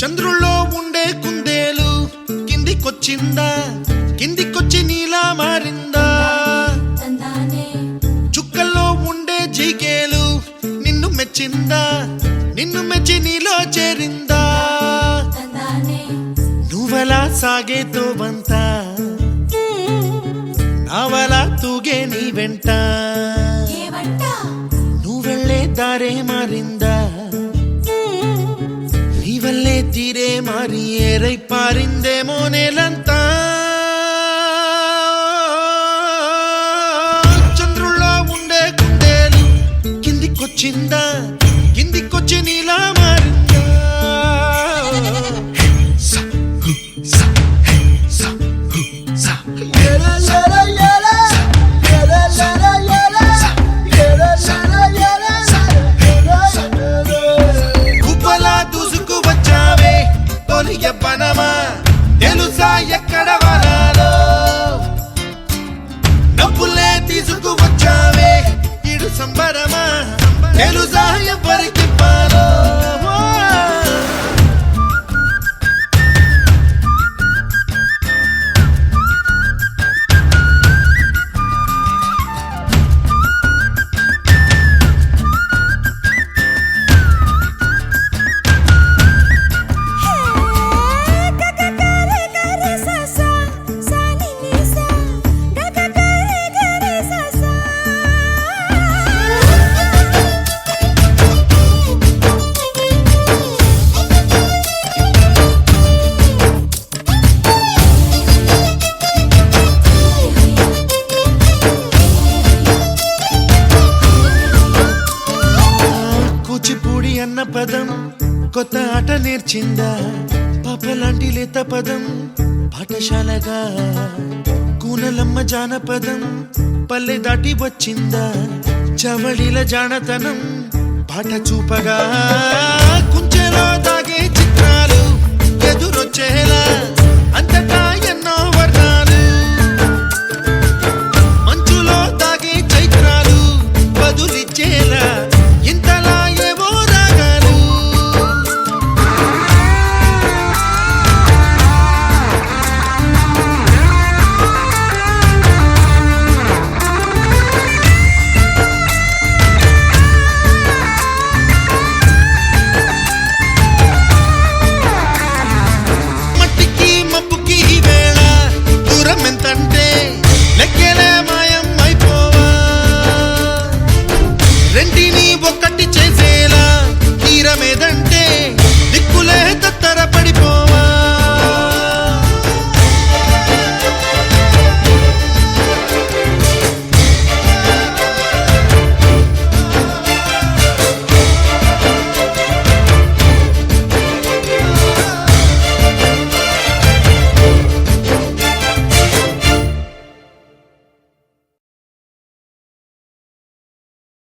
చంద్రుల్లో ఉండే కుందేలు కిందికొచ్చిందా, కిందికొచ్చి నీలా మారిందా? చుక్కల్లో ఉండే జిగేలు నిన్ను మెచ్చిందా, నిన్ను మెచ్చి నీలో చేరిందా? నువ్వలా సాగేతో వంత, నావలా తూగే నీ వెంట, నువ్వెళ్ళే దారే మారిందా, నీవల్లే తీరే మారి ఏరై పారిందేమో నేలంతా. చంద్రుల్లో ఉండే కుందేలు కిందికొచ్చిందా, కిందికొచ్చి నీలా మారిందా? పనమా తెలుసా ఎక్కడ వరాలో, నవ్వులే తీసుకువచ్చావే ఇడు సంబరమా తెలుసా ఎవరికి పాలో? కూచిపూడి అన్న పదం కొత్త ఆట నేర్చిందా, పాపలాంటి లేత పదం పాఠశాలగా, కూనలమ్మ జానపదం పల్లె దాటి వచ్చిందా, చవళిల జానతనం పాట చూపగా.